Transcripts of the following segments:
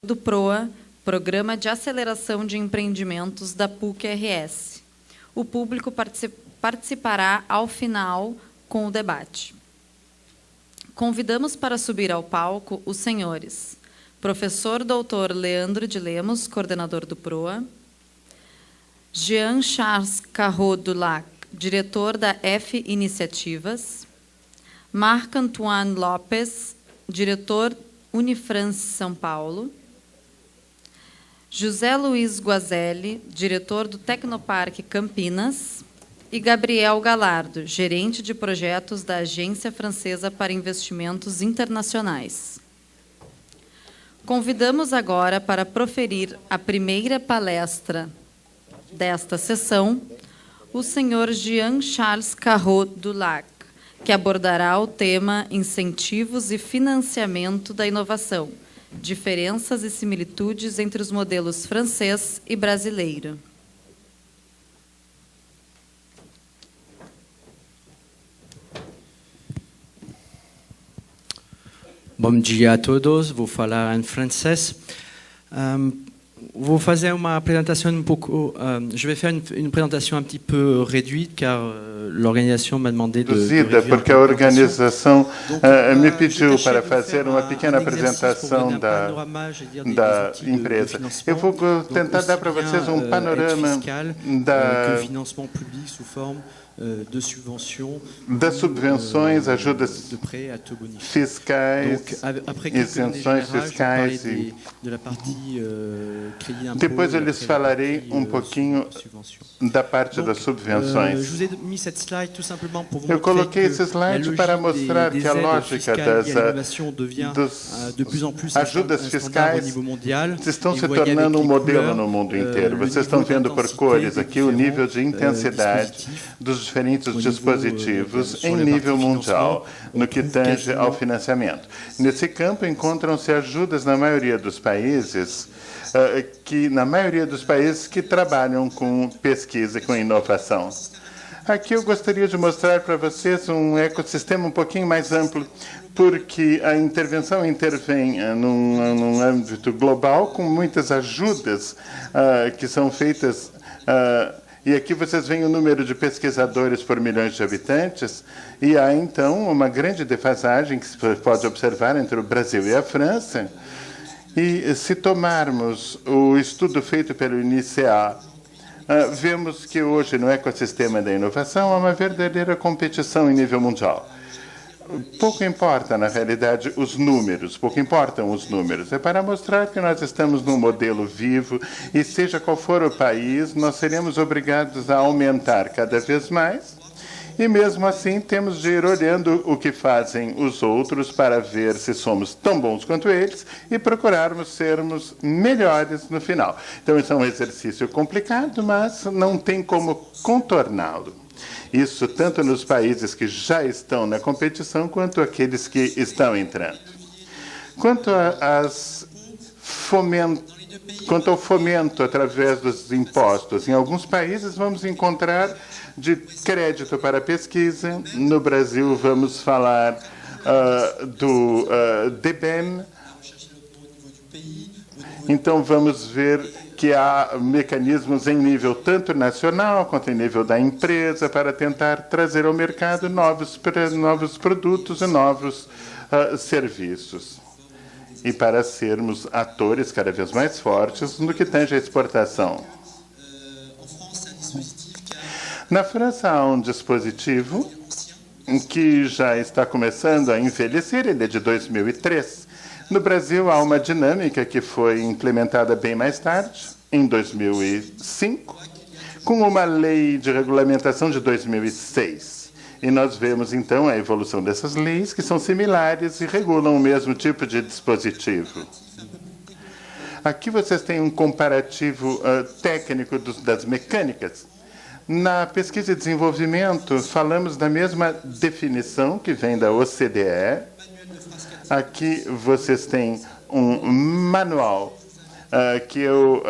do PROA, Programa de Aceleração de Empreendimentos da PUC-RS. O público participará ao final com o debate. Convidamos para subir ao palco os senhores professor Dr. Leandro de Lemos, coordenador do PROA, Jean Charles Carrot Dulac, diretor da F Iniciativas, Marc-Antoine Lopes, diretor Unifrance São Paulo, José Luiz Guazelli, diretor do Tecnoparque Campinas, e Gabriel Galardo, gerente de projetos da Agência Francesa para Investimentos Internacionais. Convidamos agora para proferir a primeira palestra desta sessão o senhor Jean Charles Carrot Dulac, que abordará o tema Incentivos e Financiamento da Inovação, diferenças e similitudes entre os modelos francês e brasileiro. Bom dia a todos, vou falar em francês. Vou fazer uma apresentação je vais faire une présentation un petit peu réduite car l'organisation m'a demandé de reduzida porque a organização me pediu para fazer uma pequena apresentação da empresa. Eu vou tentar dar para vocês um panorama das subvenções, ajudas fiscais, isenções fiscais. Depois eu lhes falarei um pouquinho da parte das subvenções. Eu coloquei esse slide para mostrar que a lógica das ajudas fiscais estão se tornando um modelo no mundo inteiro. Vocês estão vendo por cores aqui o nível de intensidade dos diferentes dispositivos em nível mundial, no que tange ao financiamento. Nesse campo encontram-se ajudas na maioria dos países, que trabalham com pesquisa e com inovação. Aqui eu gostaria de mostrar para vocês um ecossistema um pouquinho mais amplo, porque a intervenção intervém num âmbito global, com muitas ajudas que são feitas. E aqui vocês veem o número de pesquisadores por milhões de habitantes, e há, então, uma grande defasagem que se pode observar entre o Brasil e a França. E se tomarmos o estudo feito pelo INICEA, vemos que hoje no ecossistema da inovação há uma verdadeira competição em nível mundial. Pouco importa, na realidade, os números, pouco importam os números. É para mostrar que nós estamos num modelo vivo e, seja qual for o país, nós seremos obrigados a aumentar cada vez mais. E, mesmo assim, temos de ir olhando o que fazem os outros para ver se somos tão bons quanto eles e procurarmos sermos melhores no final. Então, isso é um exercício complicado, mas não tem como contorná-lo. Isso tanto nos países que já estão na competição, quanto aqueles que estão entrando. Quanto ao fomento através dos impostos, em alguns países vamos encontrar de crédito para pesquisa. No Brasil, vamos falar do DBEM. Então, vamos ver que há mecanismos em nível tanto nacional quanto em nível da empresa para tentar trazer ao mercado novos produtos e novos serviços. E para sermos atores cada vez mais fortes no que tange à exportação. Na França há um dispositivo que já está começando a envelhecer, ele é de 2003. No Brasil, há uma dinâmica que foi implementada bem mais tarde, em 2005, com uma lei de regulamentação de 2006. E nós vemos, então, a evolução dessas leis, que são similares e regulam o mesmo tipo de dispositivo. Aqui vocês têm um comparativo técnico das mecânicas. Na pesquisa e desenvolvimento, falamos da mesma definição que vem da OCDE. Aqui vocês têm um manual que eu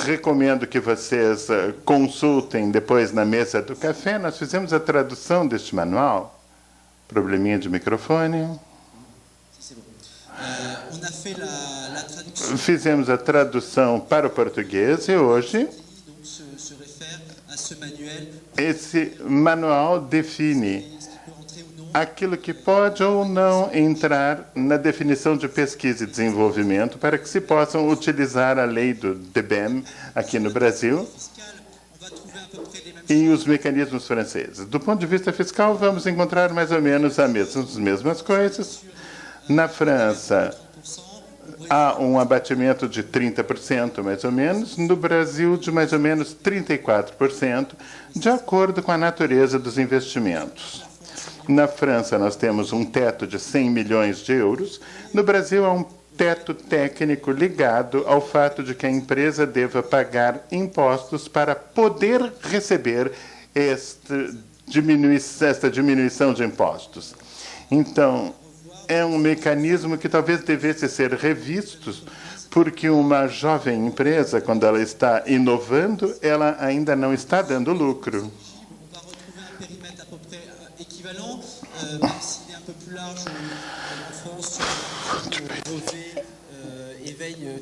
recomendo que vocês consultem depois na mesa do café. Nós fizemos a tradução deste manual. Probleminha de microfone. Fizemos a tradução para o português e hoje esse manual define aquilo que pode ou não entrar na definição de pesquisa e desenvolvimento para que se possam utilizar a lei do DBEM aqui no Brasil e os mecanismos franceses. Do ponto de vista fiscal, vamos encontrar mais ou menos as mesmas coisas. Na França, há um abatimento de 30%, mais ou menos. No Brasil, de mais ou menos 34%, de acordo com a natureza dos investimentos. Na França, nós temos um teto de 100 milhões de euros. No Brasil, há um teto técnico ligado ao fato de que a empresa deva pagar impostos para poder receber esta diminuição de impostos. Então, é um mecanismo que talvez devesse ser revisto, porque uma jovem empresa, quando ela está inovando, ela ainda não está dando lucro.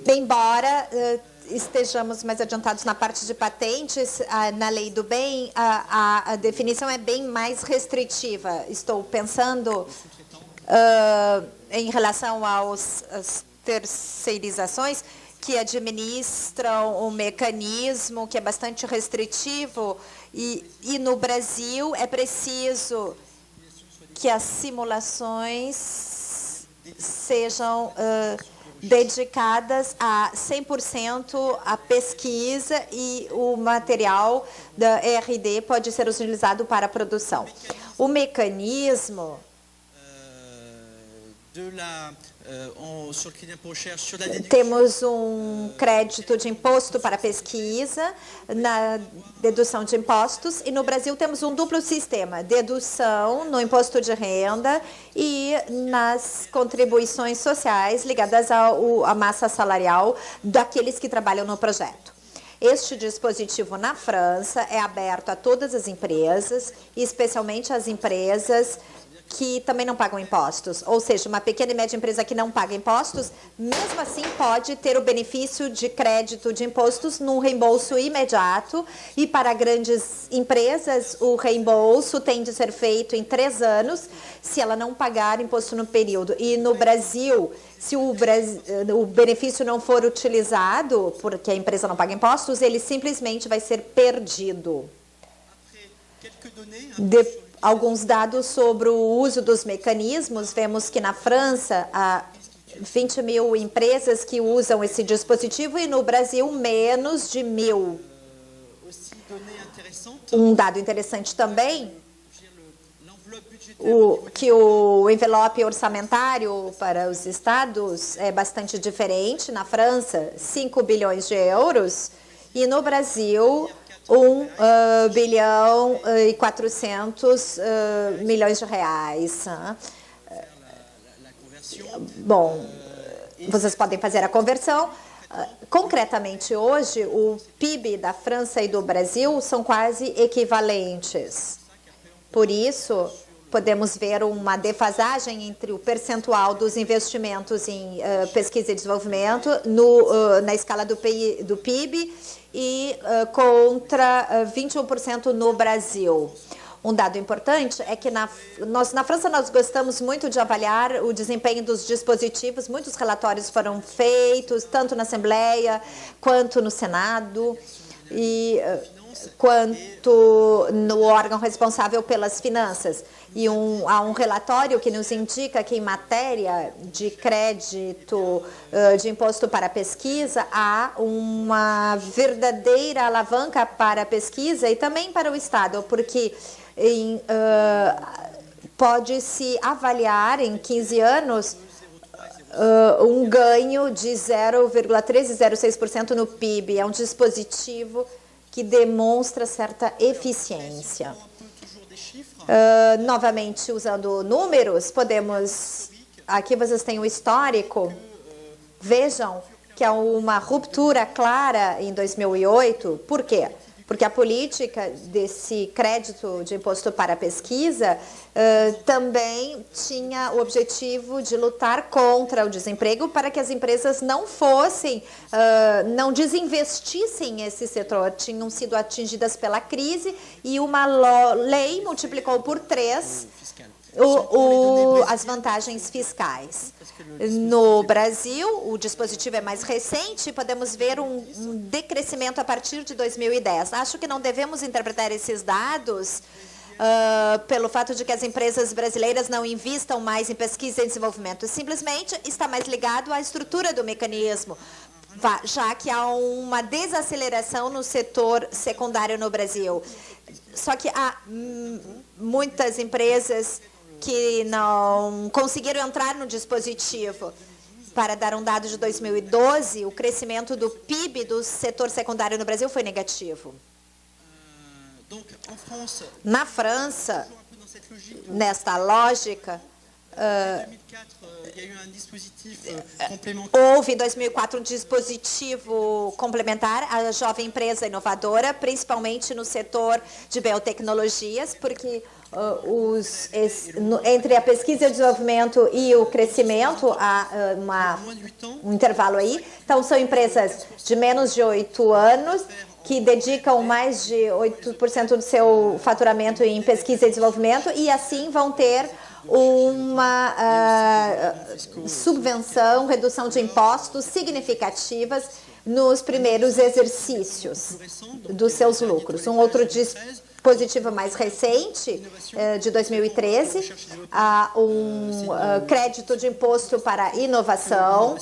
Embora estejamos mais adiantados na parte de patentes, na lei do bem, a definição é bem mais restritiva. Estou pensando em relação às terceirizações que administram um mecanismo que é bastante restritivo e no Brasil é preciso que as simulações sejam dedicadas a 100% à pesquisa e o material da R&D pode ser utilizado para a produção. O mecanismo temos um crédito de imposto para pesquisa, na dedução de impostos, e no Brasil temos um duplo sistema, dedução no imposto de renda e nas contribuições sociais ligadas à massa salarial daqueles que trabalham no projeto. Este dispositivo na França é aberto a todas as empresas, especialmente as empresas que também não pagam impostos, ou seja, uma pequena e média empresa que não paga impostos, mesmo assim pode ter o benefício de crédito de impostos num reembolso imediato, e para grandes empresas o reembolso tem de ser feito em 3 anos, se ela não pagar imposto no período. E no Brasil, se o benefício não for utilizado, porque a empresa não paga impostos, ele simplesmente vai ser perdido. Alguns dados sobre o uso dos mecanismos, vemos que na França há 20 mil empresas que usam esse dispositivo e no Brasil menos de 1.000. Um dado interessante também, que o envelope orçamentário para os estados é bastante diferente. Na França, 5 bilhões de euros e no Brasil 1 bilhão e 400 milhões de reais. Bom, vocês podem fazer a conversão. Concretamente, hoje, o PIB da França e do Brasil são quase equivalentes. Por isso, podemos ver uma defasagem entre o percentual dos investimentos em pesquisa e desenvolvimento na escala do PIB e contra 21% no Brasil. Um dado importante é que na França nós gostamos muito de avaliar o desempenho dos dispositivos. Muitos relatórios foram feitos, tanto na Assembleia quanto no Senado, e quanto no órgão responsável pelas finanças. E há um relatório que nos indica que em matéria de crédito de imposto para pesquisa, há uma verdadeira alavanca para a pesquisa e também para o Estado, porque pode-se avaliar em 15 anos um ganho de 0,1306% no PIB. É um dispositivo que demonstra certa eficiência. Novamente, usando números, aqui vocês têm o histórico. Vejam que há uma ruptura clara em 2008. Por quê? porque a política desse crédito de imposto para pesquisa também tinha o objetivo de lutar contra o desemprego para que as empresas não desinvestissem esse setor. Tinham sido atingidas pela crise e uma lei multiplicou por 3 as vantagens fiscais. No Brasil, o dispositivo é mais recente, podemos ver um decrescimento a partir de 2010. Acho que não devemos interpretar esses dados pelo fato de que as empresas brasileiras não investam mais em pesquisa e desenvolvimento. Simplesmente está mais ligado à estrutura do mecanismo, já que há uma desaceleração no setor secundário no Brasil. Só que há muitas empresas que não conseguiram entrar no dispositivo. Para dar um dado de 2012, o crescimento do PIB do setor secundário no Brasil foi negativo. Na França, nesta lógica, houve em 2004 um dispositivo complementar à jovem empresa inovadora, principalmente no setor de biotecnologias, porque entre a pesquisa e o desenvolvimento e o crescimento há um intervalo aí. Então, são empresas de menos de 8 anos que dedicam mais de 8% do seu faturamento em pesquisa e desenvolvimento e, assim, vão ter uma subvenção, redução de impostos significativas nos primeiros exercícios dos seus lucros. Um outro dispositivo mais recente, de 2013, crédito de imposto para inovação,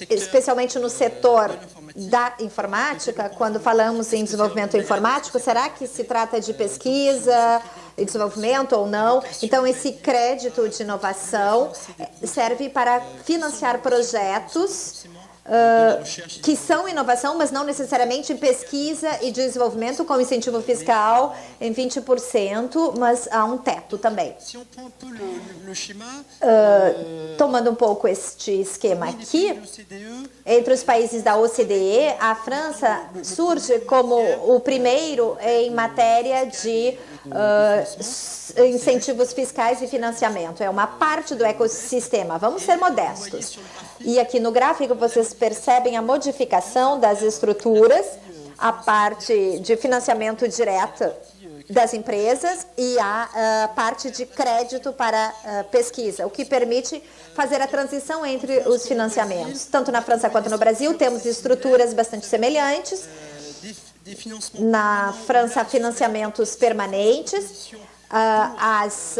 especialmente no setor da informática, quando falamos em desenvolvimento informático, será que se trata de pesquisa e desenvolvimento ou não? Então, esse crédito de inovação serve para financiar projetos que são inovação, mas não necessariamente em pesquisa e desenvolvimento, com incentivo fiscal em 20%, mas há um teto também. Tomando um pouco este esquema aqui, entre os países da OCDE, a França surge como o primeiro em matéria de incentivos fiscais e financiamento. É uma parte do ecossistema. Vamos ser modestos. E aqui no gráfico vocês percebem a modificação das estruturas, a parte de financiamento direto das empresas e a parte de crédito para pesquisa, o que permite fazer a transição entre os financiamentos. Tanto na França quanto no Brasil temos estruturas bastante semelhantes. Na França, financiamentos permanentes. As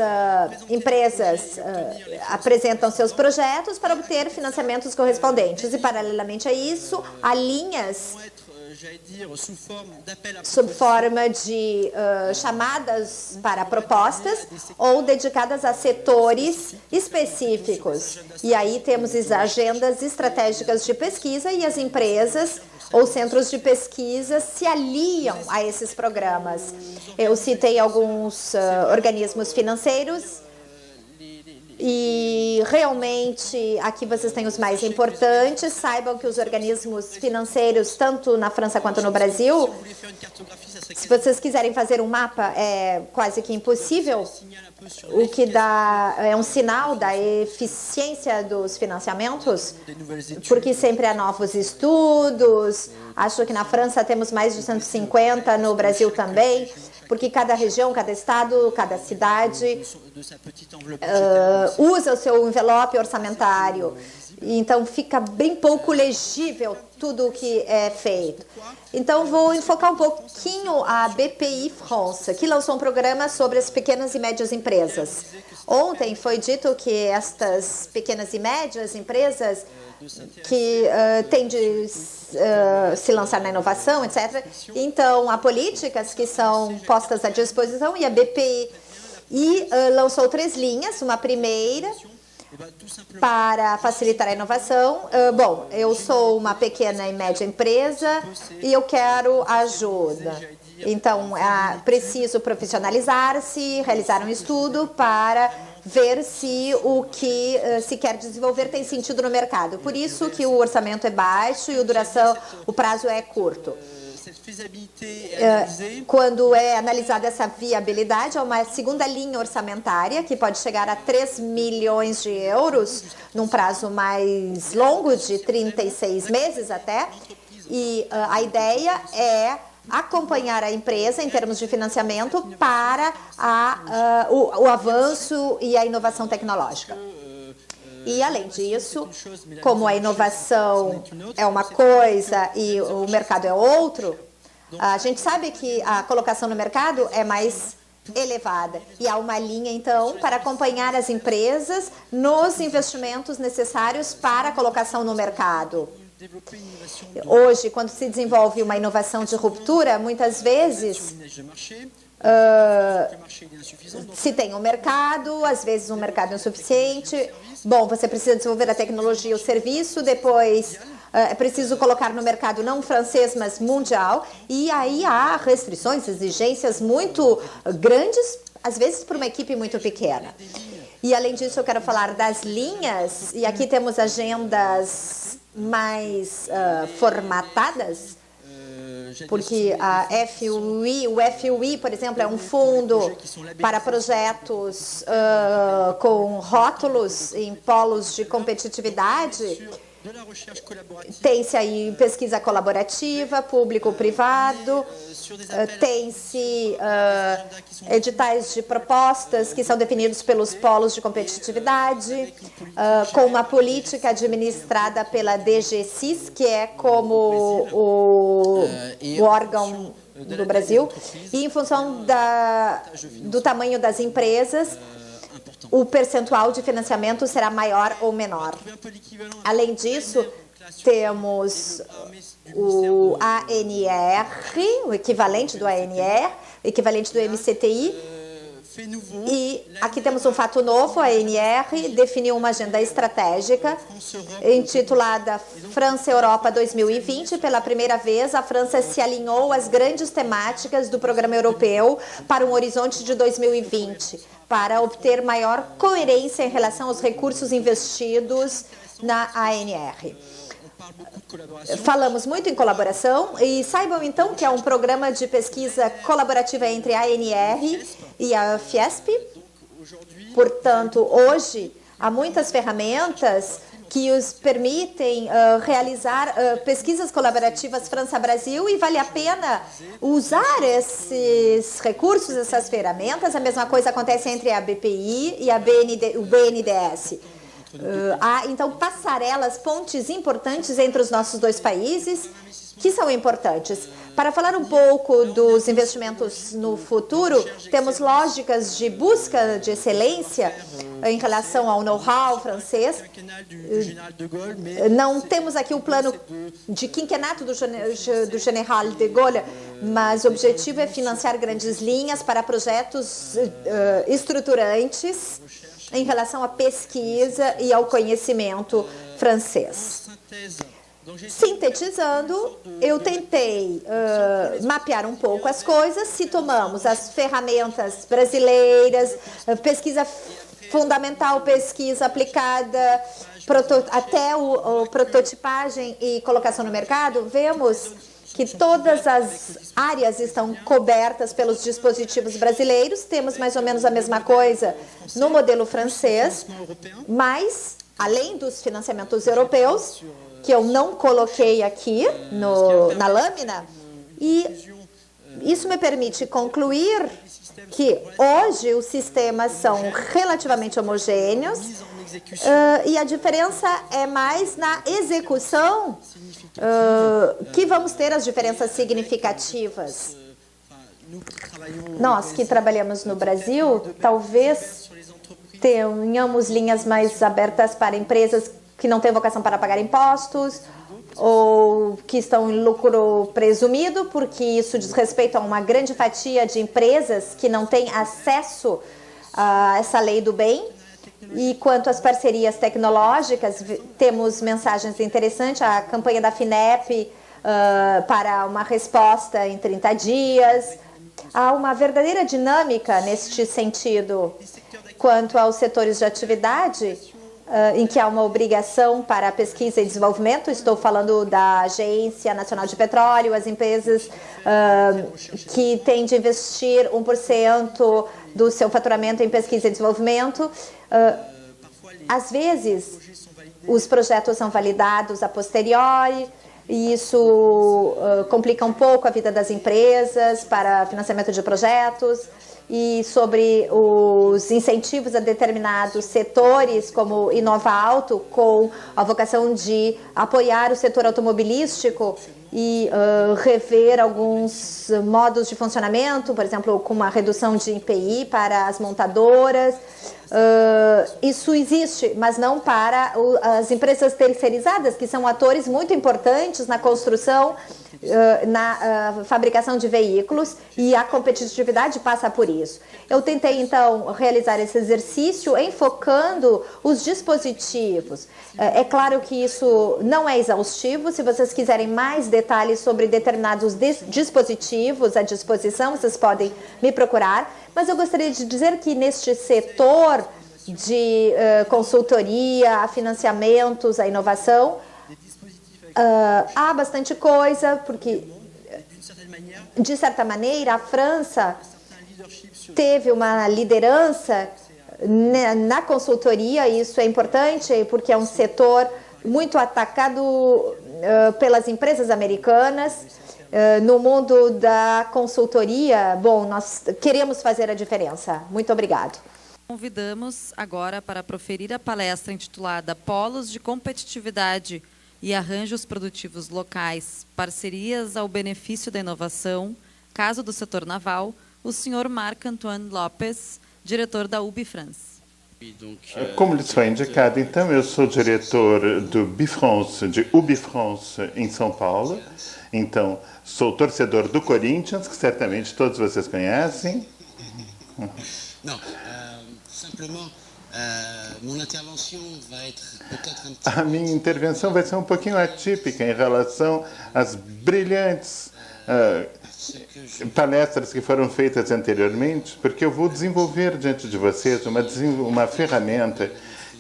empresas apresentam seus projetos para obter financiamentos correspondentes. E, paralelamente a isso, há linhas sob forma de chamadas para propostas ou dedicadas a setores específicos. E aí temos as agendas estratégicas de pesquisa e as empresas ou centros de pesquisa se aliam a esses programas. Eu citei alguns organismos financeiros e realmente aqui vocês têm os mais importantes. Saibam que os organismos financeiros, tanto na França quanto no Brasil, se vocês quiserem fazer um mapa, é quase que impossível, o que dá é um sinal da eficiência dos financiamentos, porque sempre há novos estudos. Acho que na França temos mais de 150, no Brasil também, porque cada região, cada estado, cada cidade usa o seu envelope orçamentário. Então, fica bem pouco legível tudo o que é feito. Então, vou enfocar um pouquinho a BPI France, que lançou um programa sobre as pequenas e médias empresas. Ontem foi dito que estas pequenas e médias empresas que têm de se lançar na inovação, etc. Então, há políticas que são postas à disposição e a BPI lançou 3 linhas. Uma primeira para facilitar a inovação. Bom, eu sou uma pequena e média empresa e eu quero ajuda. Então, preciso profissionalizar-se, realizar um estudo para ver se o que se quer desenvolver tem sentido no mercado. Por isso que o orçamento é baixo e o prazo é curto. Quando é analisada essa viabilidade, é uma segunda linha orçamentária que pode chegar a 3 milhões de euros num prazo mais longo, de 36 meses até. E a ideia é acompanhar a empresa em termos de financiamento para o avanço e a inovação tecnológica. E, além disso, como a inovação é uma coisa e o mercado é outro, a gente sabe que a colocação no mercado é mais elevada. E há uma linha, então, para acompanhar as empresas nos investimentos necessários para a colocação no mercado. Hoje, quando se desenvolve uma inovação de ruptura, muitas vezes se tem um mercado, às vezes um mercado insuficiente. Bom, você precisa desenvolver a tecnologia e o serviço, depois é preciso colocar no mercado não francês, mas mundial, e aí há restrições, exigências muito grandes, às vezes por uma equipe muito pequena. E, além disso, eu quero falar das linhas, e aqui temos agendas mais formatadas, porque o FUI, por exemplo, é um fundo para projetos com rótulos em polos de competitividade. Tem-se aí pesquisa colaborativa, público-privado, tem-se editais de propostas que são definidos pelos polos de competitividade, com uma política administrada pela DGCIS, que é como o órgão do Brasil, e em função do tamanho das empresas, o percentual de financiamento será maior ou menor. Além disso, temos o ANR, o equivalente do ANR, o equivalente do MCTI, e aqui temos um fato novo. A ANR definiu uma agenda estratégica intitulada França-Europa 2020. Pela primeira vez, a França se alinhou às grandes temáticas do programa europeu para um horizonte de 2020, para obter maior coerência em relação aos recursos investidos na ANR. Falamos muito em colaboração e saibam então que é um programa de pesquisa colaborativa entre a ANR e a Fiesp. Portanto, hoje há muitas ferramentas que os permitem realizar pesquisas colaborativas França-Brasil, e vale a pena usar esses recursos, essas ferramentas. A mesma coisa acontece entre a BPI e o BNDES. Há, então, passarelas, pontes importantes entre os nossos dois países, que são importantes. Para falar um pouco dos investimentos no futuro, temos lógicas de busca de excelência em relação ao know-how francês. Não temos aqui o plano de quinquenato do General de Gaulle, mas o objetivo é financiar grandes linhas para projetos estruturantes em relação à pesquisa e ao conhecimento francês. Sintetizando, eu tentei mapear um pouco as coisas. Se tomamos as ferramentas brasileiras, pesquisa fundamental, pesquisa aplicada, até o prototipagem e colocação no mercado, vemos que todas as áreas estão cobertas pelos dispositivos brasileiros. Temos mais ou menos a mesma coisa no modelo francês, mas, além dos financiamentos europeus, que eu não coloquei aqui na lâmina, e isso me permite concluir que hoje os sistemas são relativamente homogêneos e a diferença é mais na execução que vamos ter as diferenças significativas. Nós que trabalhamos no Brasil, talvez tenhamos linhas mais abertas para empresas que não têm vocação para pagar impostos ou que estão em lucro presumido, porque isso diz respeito a uma grande fatia de empresas que não têm acesso a essa lei do bem. E quanto às parcerias tecnológicas, temos mensagens interessantes. A campanha da FINEP para uma resposta em 30 dias. Há uma verdadeira dinâmica neste sentido. Quanto aos setores de atividade, em que há uma obrigação para a pesquisa e desenvolvimento, estou falando da Agência Nacional de Petróleo, as empresas que têm de investir 1% do seu faturamento em pesquisa e desenvolvimento. Às vezes, os projetos são validados a posteriori, e isso complica um pouco a vida das empresas para financiamento de projetos. E sobre os incentivos a determinados setores, como Inova Auto, com a vocação de apoiar o setor automobilístico e rever alguns modos de funcionamento, por exemplo, com uma redução de IPI para as montadoras. Isso existe, mas não para as empresas terceirizadas, que são atores muito importantes na construção, na fabricação de veículos, e a competitividade passa por isso. Eu tentei, então, realizar esse exercício enfocando os dispositivos. É claro que isso não é exaustivo. Se vocês quiserem mais detalhes sobre determinados dispositivos à disposição, vocês podem me procurar. Mas eu gostaria de dizer que neste setor de consultoria, a financiamentos, a inovação, há bastante coisa, porque, de certa maneira, a França teve uma liderança na consultoria. Isso é importante, porque é um setor muito atacado pelas empresas americanas. No mundo da consultoria, bom, nós queremos fazer a diferença. Muito obrigado. Convidamos agora para proferir a palestra intitulada Polos de Competitividade e Arranjos Produtivos Locais, Parcerias ao Benefício da Inovação, caso do setor naval, o senhor Marc-Antoine Lopes, diretor da UBI France. Como lhes foi indicado, então, eu sou diretor do Bifrance, de UBI France, em São Paulo. Então, sou torcedor do Corinthians, que certamente todos vocês conhecem. Não, simplesmente, a minha intervenção vai ser um pouquinho atípica em relação às brilhantes palestras que foram feitas anteriormente, porque eu vou desenvolver diante de vocês uma ferramenta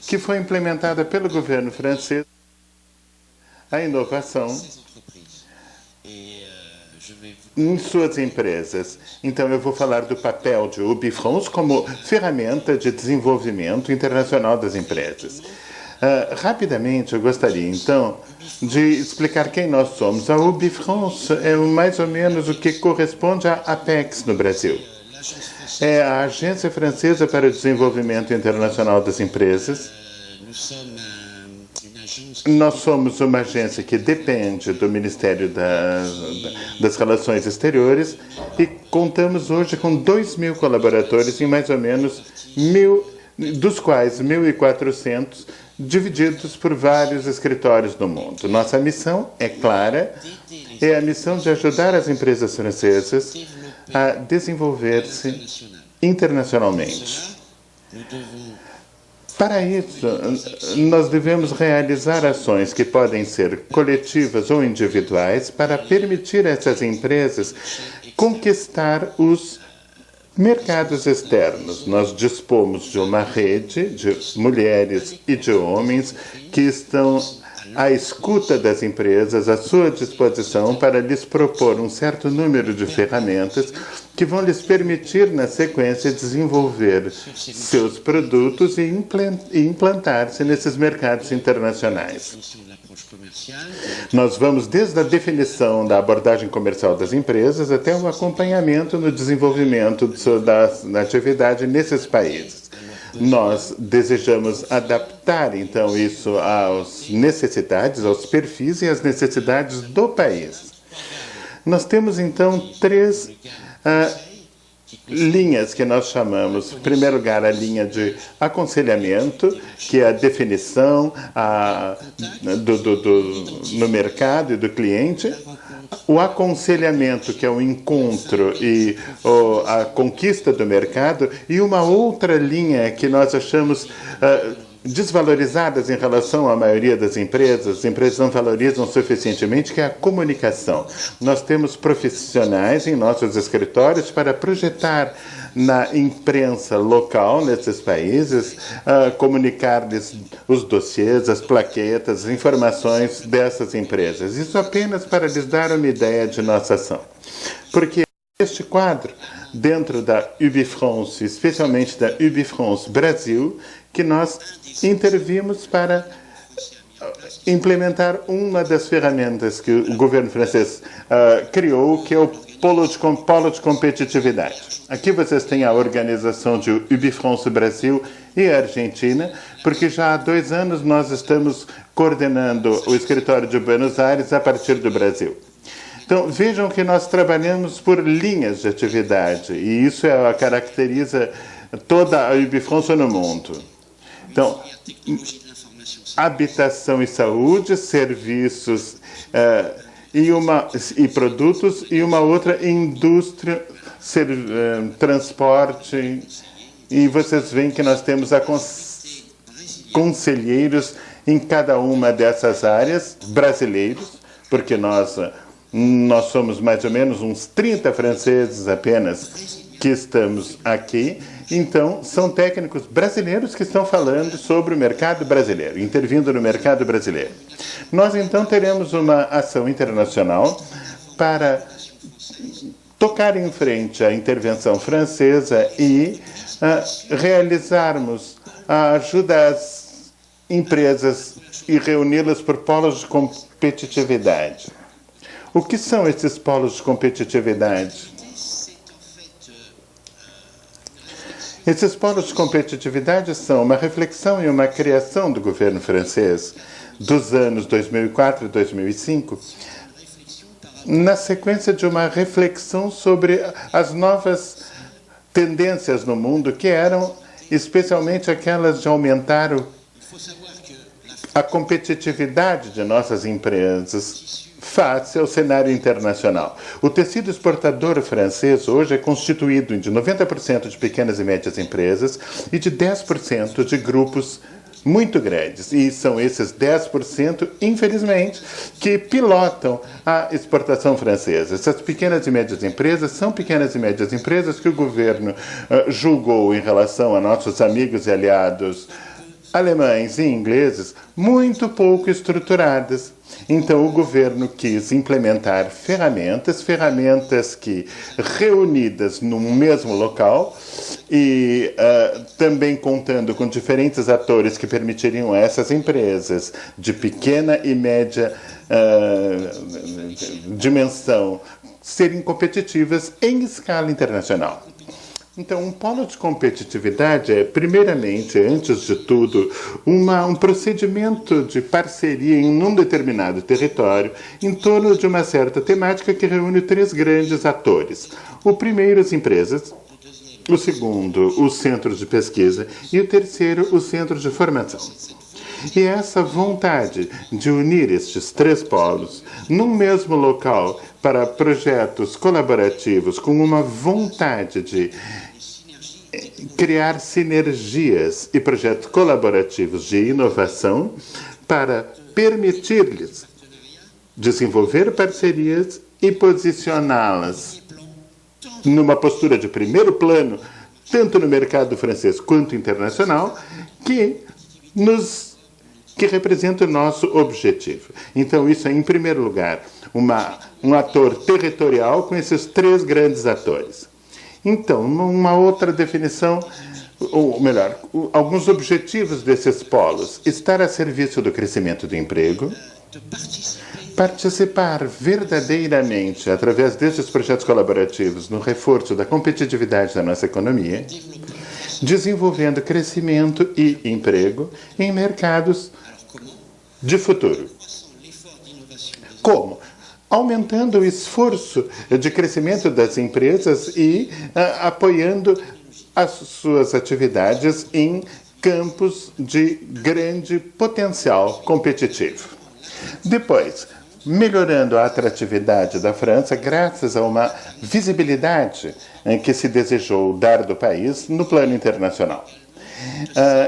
que foi implementada pelo governo francês, a inovação em suas empresas. Então, eu vou falar do papel de UBI France como ferramenta de desenvolvimento internacional das empresas. Rapidamente, eu gostaria, então, de explicar quem nós somos. A UBI France é mais ou menos o que corresponde à Apex no Brasil. É a Agência Francesa para o Desenvolvimento Internacional das Empresas. Nós somos uma agência que depende do Ministério das Relações Exteriores e contamos hoje com 2.000 colaboradores em mais ou menos 1.000, dos quais 1.400 divididos por vários escritórios no mundo. Nossa missão é clara, é a missão de ajudar as empresas francesas a desenvolver-se internacionalmente. Para isso, nós devemos realizar ações que podem ser coletivas ou individuais para permitir a essas empresas conquistar os mercados externos. Nós dispomos de uma rede de mulheres e de homens que estão à escuta das empresas, à sua disposição para lhes propor um certo número de ferramentas que vão lhes permitir, na sequência, desenvolver seus produtos e implantar-se nesses mercados internacionais. Nós vamos desde a definição da abordagem comercial das empresas até o acompanhamento no desenvolvimento da atividade nesses países. Nós desejamos adaptar, então, isso às necessidades, aos perfis e às necessidades do país. Nós temos, então, 3 linhas que nós chamamos. Em primeiro lugar, a linha de aconselhamento, que é a definição no mercado e do cliente. O aconselhamento, que é o encontro e a conquista do mercado. E uma outra linha que nós achamos desvalorizadas em relação à maioria das empresas, as empresas não valorizam suficientemente, que é a comunicação. Nós temos profissionais em nossos escritórios para projetar na imprensa local nesses países, comunicar-lhes os dossiês, as plaquetas, as informações dessas empresas. Isso apenas para lhes dar uma ideia de nossa ação. Porque este quadro, dentro da UbiFrance, especialmente da UbiFrance Brasil, que nós intervimos para implementar uma das ferramentas que o governo francês criou, que é o polo de competitividade. Aqui vocês têm a organização de UbiFrance Brasil e Argentina, porque já há 2 anos nós estamos coordenando o escritório de Buenos Aires a partir do Brasil. Então, vejam que nós trabalhamos por linhas de atividade, e isso caracteriza toda a UbiFrance no mundo. Então, habitação e saúde, serviços e produtos, e uma outra indústria, transporte, e vocês veem que nós temos conselheiros em cada uma dessas áreas, brasileiros, porque nós somos mais ou menos uns 30 franceses apenas que estamos aqui. Então, são técnicos brasileiros que estão falando sobre o mercado brasileiro, intervindo no mercado brasileiro. Nós, então, teremos uma ação internacional para tocar em frente a intervenção francesa e realizarmos a ajuda às empresas e reuni-las por polos de competitividade. O que são esses polos de competitividade? Esses polos de competitividade são uma reflexão e uma criação do governo francês dos anos 2004 e 2005, na sequência de uma reflexão sobre as novas tendências no mundo, que eram especialmente aquelas de aumentar a competitividade de nossas empresas face ao cenário internacional. O tecido exportador francês hoje é constituído de 90% de pequenas e médias empresas e de 10% de grupos muito grandes. E são esses 10%, infelizmente, que pilotam a exportação francesa. Essas pequenas e médias empresas são pequenas e médias empresas que o governo julgou em relação a nossos amigos e aliados alemães e ingleses muito pouco estruturadas. Então, o governo quis implementar ferramentas que, reunidas num mesmo local e também contando com diferentes atores que permitiriam a essas empresas de pequena e média dimensão serem competitivas em escala internacional. Então, um polo de competitividade é, primeiramente, antes de tudo, um procedimento de parceria em um determinado território em torno de uma certa temática que reúne 3 grandes atores. O primeiro, as empresas. O segundo, os centros de pesquisa. E o terceiro, os centros de formação. E essa vontade de unir estes 3 polos num mesmo local para projetos colaborativos com uma vontade de criar sinergias e projetos colaborativos de inovação para permitir-lhes desenvolver parcerias e posicioná-las numa postura de primeiro plano, tanto no mercado francês quanto internacional, que representa o nosso objetivo. Então, isso é, em primeiro lugar, um ator territorial com esses 3 grandes atores. Então, uma outra definição, ou melhor, alguns objetivos desses polos: estar a serviço do crescimento do emprego, participar verdadeiramente, através desses projetos colaborativos, no reforço da competitividade da nossa economia, desenvolvendo crescimento e emprego em mercados de futuro. Como? Aumentando o esforço de crescimento das empresas e apoiando as suas atividades em campos de grande potencial competitivo. Depois, melhorando a atratividade da França graças a uma visibilidade que se desejou dar do país no plano internacional.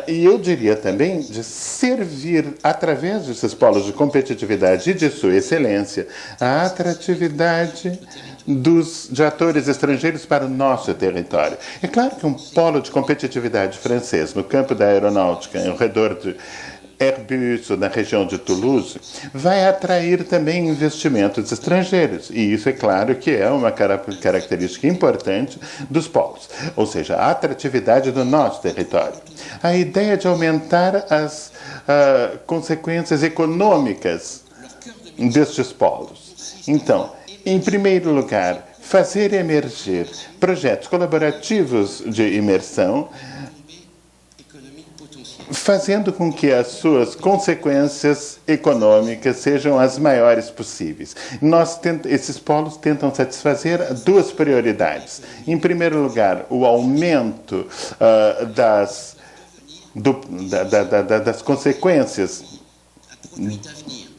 E eu diria também de servir, através desses polos de competitividade e de sua excelência, a atratividade de atores estrangeiros para o nosso território. É claro que um polo de competitividade francês no campo da aeronáutica, ao redor de Airbus, ou na região de Toulouse, vai atrair também investimentos estrangeiros. E isso, é claro, que é uma característica importante dos polos, ou seja, a atratividade do nosso território. A ideia de aumentar as consequências econômicas destes polos. Então, em primeiro lugar, fazer emergir projetos colaborativos de imersão, fazendo com que as suas consequências econômicas sejam as maiores possíveis. Esses polos tentam satisfazer duas prioridades. Em primeiro lugar, o aumento das consequências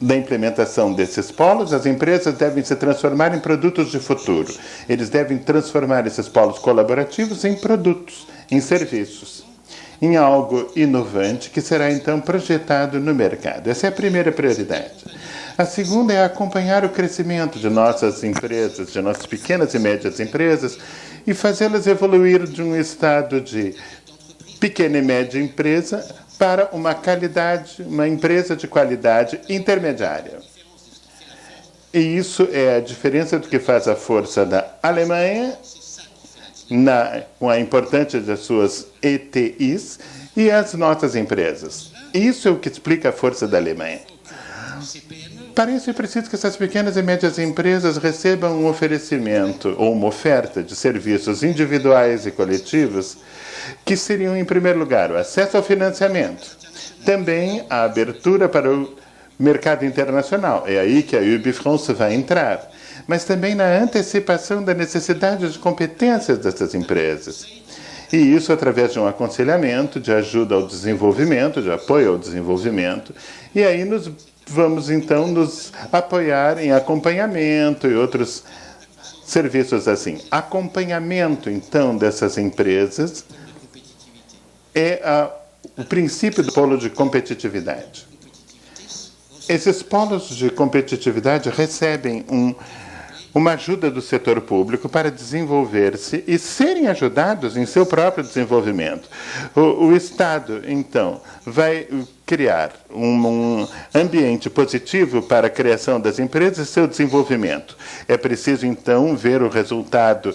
da implementação desses polos. As empresas devem se transformar em produtos de futuro. Eles devem transformar esses polos colaborativos em produtos, em serviços, em algo inovante que será então projetado no mercado. Essa é a primeira prioridade. A segunda é acompanhar o crescimento de nossas empresas, de nossas pequenas e médias empresas, e fazê-las evoluir de um estado de pequena e média empresa para uma empresa de qualidade intermediária. E isso é a diferença do que faz a força da Alemanha, com a importância das suas ETIs e as nossas empresas. Isso é o que explica a força da Alemanha. Para isso é preciso que essas pequenas e médias empresas recebam um oferecimento ou uma oferta de serviços individuais e coletivos que seriam, em primeiro lugar, o acesso ao financiamento, também a abertura para o mercado internacional. É aí que a UB-France vai entrar. Mas também na antecipação da necessidade de competências dessas empresas. E isso através de um aconselhamento, de ajuda ao desenvolvimento, de apoio ao desenvolvimento. E aí vamos, então, nos apoiar em acompanhamento e outros serviços assim. Acompanhamento, então, dessas empresas é o princípio do polo de competitividade. Esses polos de competitividade recebem uma ajuda do setor público para desenvolver-se e serem ajudados em seu próprio desenvolvimento. O Estado, então, vai criar um ambiente positivo para a criação das empresas e seu desenvolvimento. É preciso, então, ver o resultado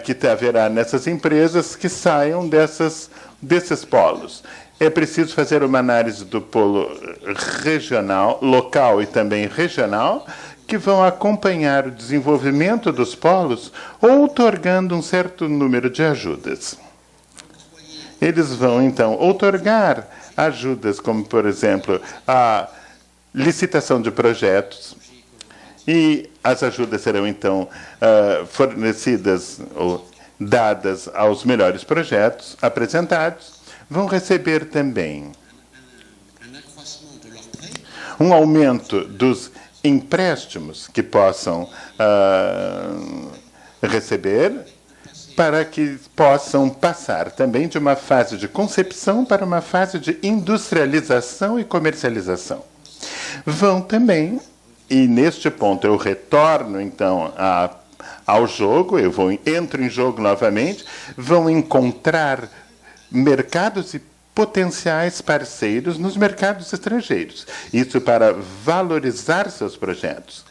que haverá nessas empresas que saiam desses polos. É preciso fazer uma análise do polo regional, local e também regional, que vão acompanhar o desenvolvimento dos polos, outorgando um certo número de ajudas. Eles vão, então, outorgar ajudas, como, por exemplo, a licitação de projetos, e as ajudas serão, então, fornecidas ou dadas aos melhores projetos apresentados. Vão receber também um aumento dos empréstimos que possam receber, para que possam passar também de uma fase de concepção para uma fase de industrialização e comercialização. Vão também, e neste ponto eu retorno então ao jogo, entro em jogo novamente, vão encontrar mercados e potenciais parceiros nos mercados estrangeiros. Isso para valorizar seus projetos.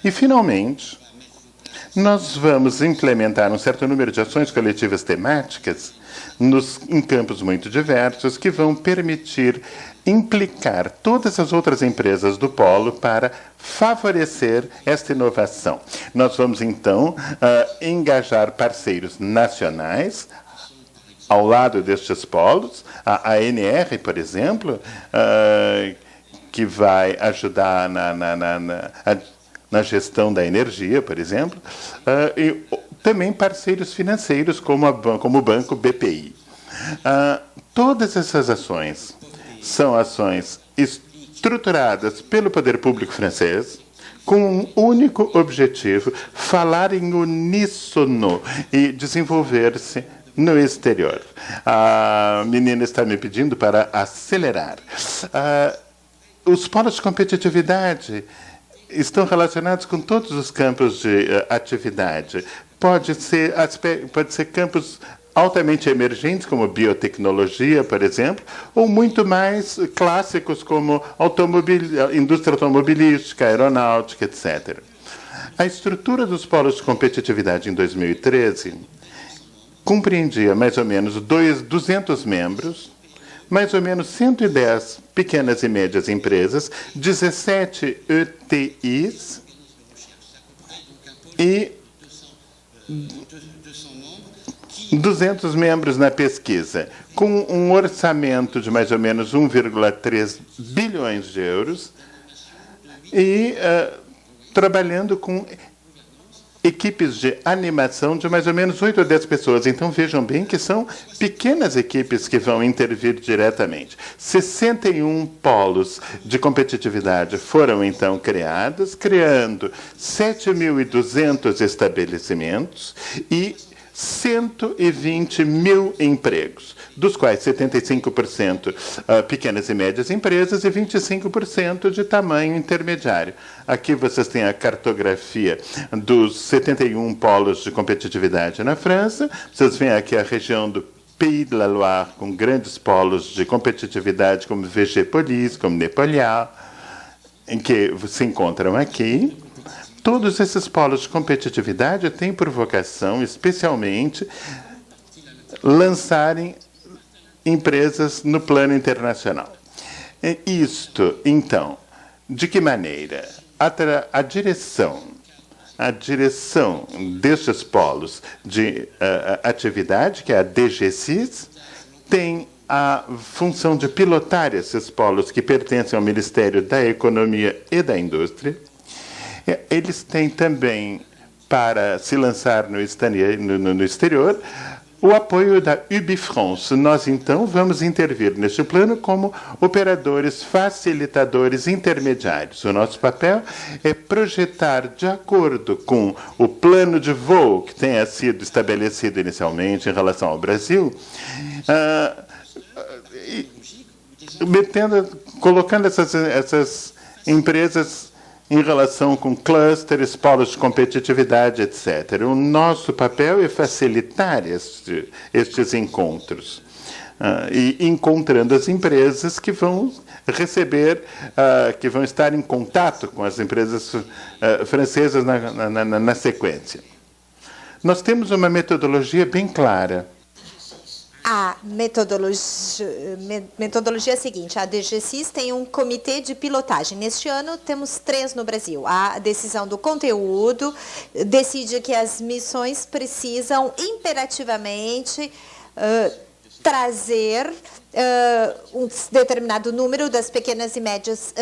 E, finalmente, nós vamos implementar um certo número de ações coletivas temáticas em campos muito diversos que vão permitir implicar todas as outras empresas do polo para favorecer esta inovação. Nós vamos, então, engajar parceiros nacionais ao lado destes polos, a ANR, por exemplo, que vai ajudar na gestão da energia, por exemplo, e também parceiros financeiros, como o Banco BPI. Todas essas ações são ações estruturadas pelo poder público francês, com um único objetivo: falar em uníssono e desenvolver-se no exterior. A menina está me pedindo para acelerar. Os polos de competitividade estão relacionados com todos os campos de atividade. Pode ser campos altamente emergentes, como biotecnologia, por exemplo, ou muito mais clássicos, como indústria automobilística, aeronáutica, etc. A estrutura dos polos de competitividade em 2013 compreendia mais ou menos 200 membros, mais ou menos 110 pequenas e médias empresas, 17 ETIs e 200 membros na pesquisa, com um orçamento de mais ou menos 1,3 bilhões de euros e trabalhando com equipes de animação de mais ou menos 8 a 10 pessoas. Então, vejam bem que são pequenas equipes que vão intervir diretamente. 61 polos de competitividade foram, então, criados, criando 7.200 estabelecimentos e 120 mil empregos, dos quais 75% pequenas e médias empresas e 25% de tamanho intermediário. Aqui vocês têm a cartografia dos 71 polos de competitividade na França. Vocês veem aqui a região do Pays de la Loire, com grandes polos de competitividade, como VG Police, como Nepaliá, em que se encontram aqui. Todos esses polos de competitividade têm por vocação, especialmente, lançarem empresas no plano internacional. Isto, então, de que maneira? A direção destes polos de atividade, que é a DGCIS, tem a função de pilotar esses polos que pertencem ao Ministério da Economia e da Indústria. Eles têm também, para se lançar no exterior, o apoio da UbiFrance. Nós, então, vamos intervir neste plano como operadores, facilitadores, intermediários. O nosso papel é projetar, de acordo com o plano de voo que tenha sido estabelecido inicialmente em relação ao Brasil, colocando essas empresas em relação com clusters, polos de competitividade, etc. O nosso papel é facilitar estes encontros e encontrando as empresas que vão receber, que vão estar em contato com as empresas francesas na sequência. Nós temos uma metodologia bem clara. A metodologia é a seguinte: a DGCIS tem um comitê de pilotagem. Neste ano, temos 3 no Brasil. A decisão do conteúdo decide que as missões precisam imperativamente trazer um determinado número das pequenas e médias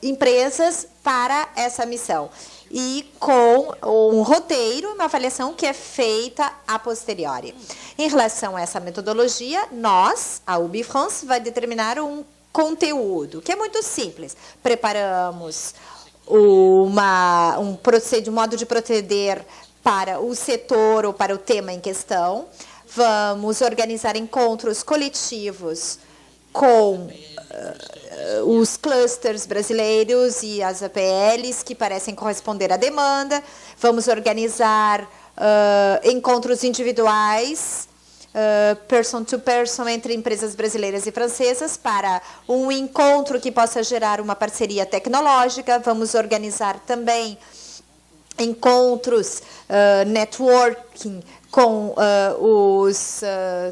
empresas para essa missão. E com um roteiro, uma avaliação que é feita a posteriori. Em relação a essa metodologia, nós, a UbiFrance, vai determinar um conteúdo, que é muito simples. Preparamos um modo de proceder para o setor ou para o tema em questão. Vamos organizar encontros coletivos com os clusters brasileiros e as APLs que parecem corresponder à demanda. Vamos organizar encontros individuais, person to person, entre empresas brasileiras e francesas, para um encontro que possa gerar uma parceria tecnológica. Vamos organizar também encontros, networking, com os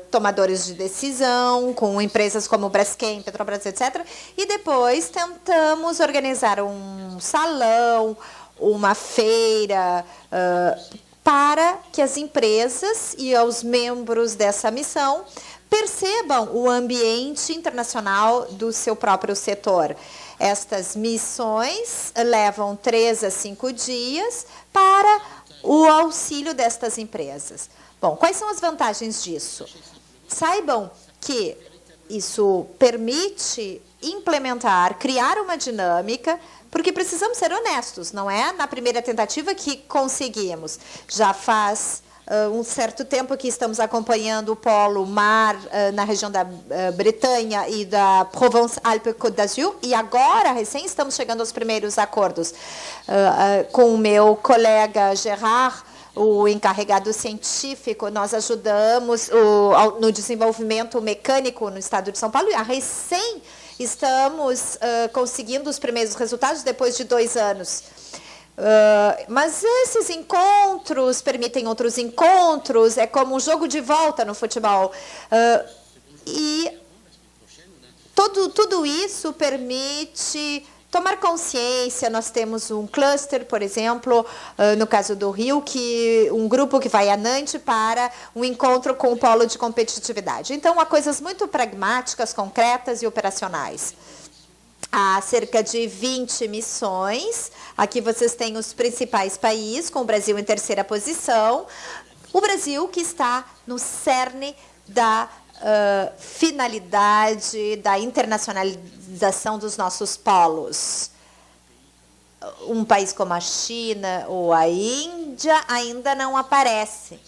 tomadores de decisão, com empresas como Braskem, Petrobras, etc. E depois tentamos organizar um salão, uma feira, para que as empresas e os membros dessa missão percebam o ambiente internacional do seu próprio setor. Estas missões levam 3 a 5 dias para o auxílio destas empresas. Bom, quais são as vantagens disso? Saibam que isso permite implementar, criar uma dinâmica, porque precisamos ser honestos, não é na primeira tentativa que conseguimos. Já faz um certo tempo que estamos acompanhando o Polo Mar na região da Bretanha e da Provence-Alpes-Côte d'Azur, e agora, recém, estamos chegando aos primeiros acordos. Com o meu colega Gerard, o encarregado científico, nós ajudamos no desenvolvimento mecânico no estado de São Paulo, e recém estamos conseguindo os primeiros resultados depois de 2 anos. Mas esses encontros permitem outros encontros, é como um jogo de volta no futebol. E tudo isso permite tomar consciência. Nós temos um cluster, por exemplo, no caso do Rio, um grupo que vai a Nantes para um encontro com o polo de competitividade. Então, há coisas muito pragmáticas, concretas e operacionais. Há cerca de 20 missões. Aqui vocês têm os principais países, com o Brasil em 3ª posição. O Brasil que está no cerne da finalidade da internacionalização dos nossos polos. Um país como a China ou a Índia ainda não aparece,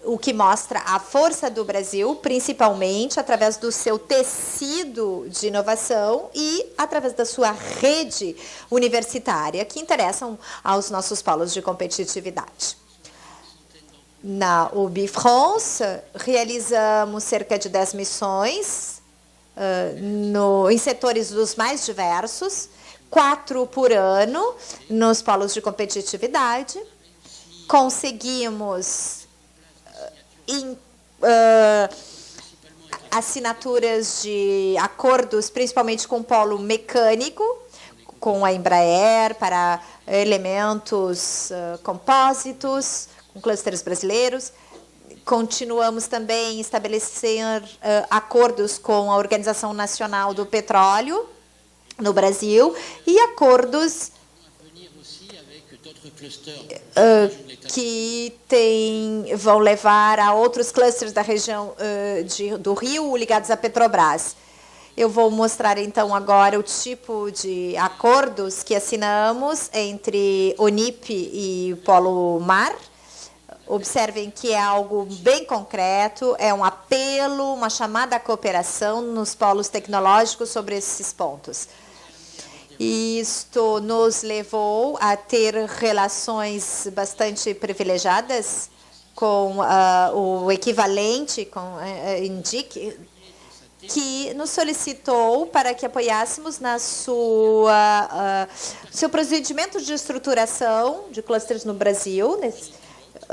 o que mostra a força do Brasil, principalmente através do seu tecido de inovação e através da sua rede universitária, que interessam aos nossos polos de competitividade. Na UbiFrance, realizamos cerca de 10 missões em setores dos mais diversos, 4 por ano nos polos de competitividade. Conseguimos assinaturas de acordos, principalmente com o polo mecânico, com a Embraer, para elementos compósitos, com clusters brasileiros. Continuamos também a estabelecer acordos com a Organização Nacional do Petróleo no Brasil e acordos que vão levar a outros clusters da região do Rio ligados à Petrobras. Eu vou mostrar, então, agora o tipo de acordos que assinamos entre ONIP e Polo Mar. Observem que é algo bem concreto, é um apelo, uma chamada à cooperação nos polos tecnológicos sobre esses pontos. Isto nos levou a ter relações bastante privilegiadas com o equivalente, com a INDIC, que nos solicitou para que apoiássemos na seu procedimento de estruturação de clusters no Brasil,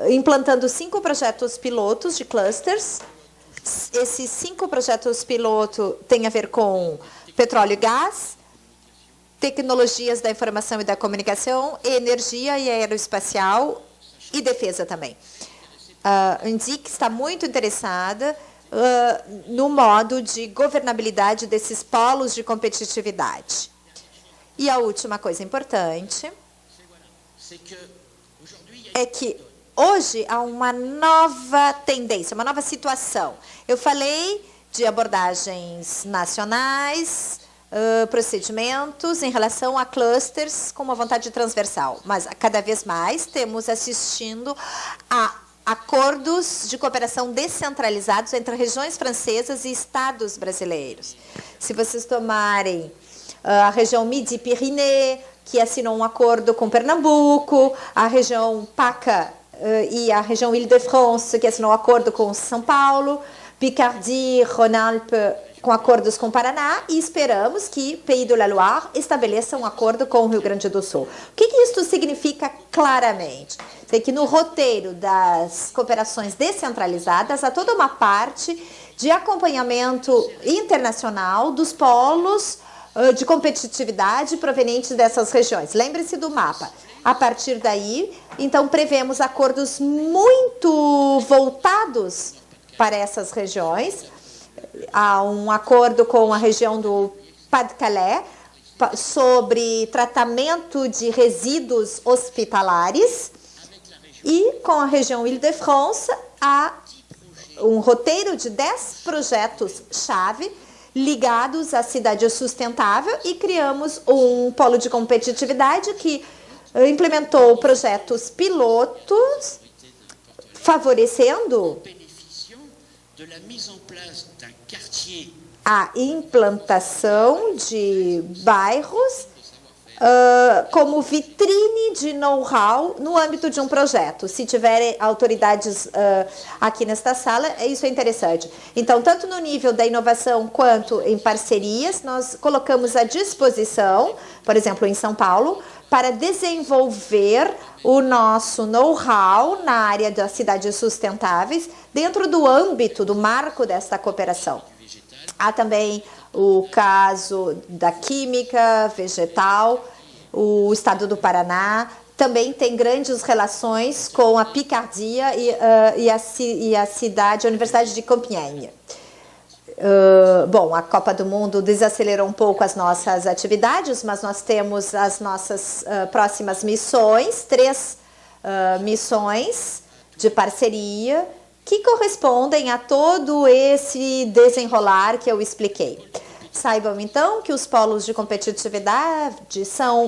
implantando 5 projetos pilotos de clusters. Esses 5 projetos piloto têm a ver com petróleo e gás, tecnologias da informação e da comunicação, energia e aeroespacial e defesa também. A INDIC está muito interessada no modo de governabilidade desses polos de competitividade. E a última coisa importante é que hoje há uma nova tendência, uma nova situação. Eu falei de abordagens nacionais, procedimentos em relação a clusters com uma vontade transversal, mas cada vez mais temos assistindo a acordos de cooperação descentralizados entre regiões francesas e estados brasileiros. Se vocês tomarem a região Midi-Pyrénées, que assinou um acordo com Pernambuco, a região PACA e a região Île-de-France, que assinou um acordo com São Paulo, Picardie, Rhône-Alpes, com acordos com o Paraná, e esperamos que Pays de la Loire estabeleça um acordo com o Rio Grande do Sul. O que isso significa claramente? É que no roteiro das cooperações descentralizadas há toda uma parte de acompanhamento internacional dos polos de competitividade provenientes dessas regiões. Lembre-se do mapa. A partir daí, então, prevemos acordos muito voltados para essas regiões. Há um acordo com a região do Pas-de-Calais sobre tratamento de resíduos hospitalares, e com a região Île-de-France há um roteiro de 10 projetos-chave ligados à cidade sustentável, e criamos um polo de competitividade que implementou projetos pilotos favorecendo a implantação de bairros como vitrine de know-how no âmbito de um projeto. Se tiverem autoridades aqui nesta sala, isso é interessante. Então, tanto no nível da inovação quanto em parcerias, nós colocamos à disposição, por exemplo, em São Paulo, para desenvolver o nosso know-how na área das cidades sustentáveis dentro do âmbito, do marco desta cooperação. Há também o caso da química vegetal, o estado do Paraná também tem grandes relações com a Picardia e a cidade, a Universidade de Compiègne. Bom, a Copa do Mundo desacelerou um pouco as nossas atividades, mas nós temos as nossas próximas missões, 3 missões de parceria que correspondem a todo esse desenrolar que eu expliquei. Saibam, então, que os polos de competitividade são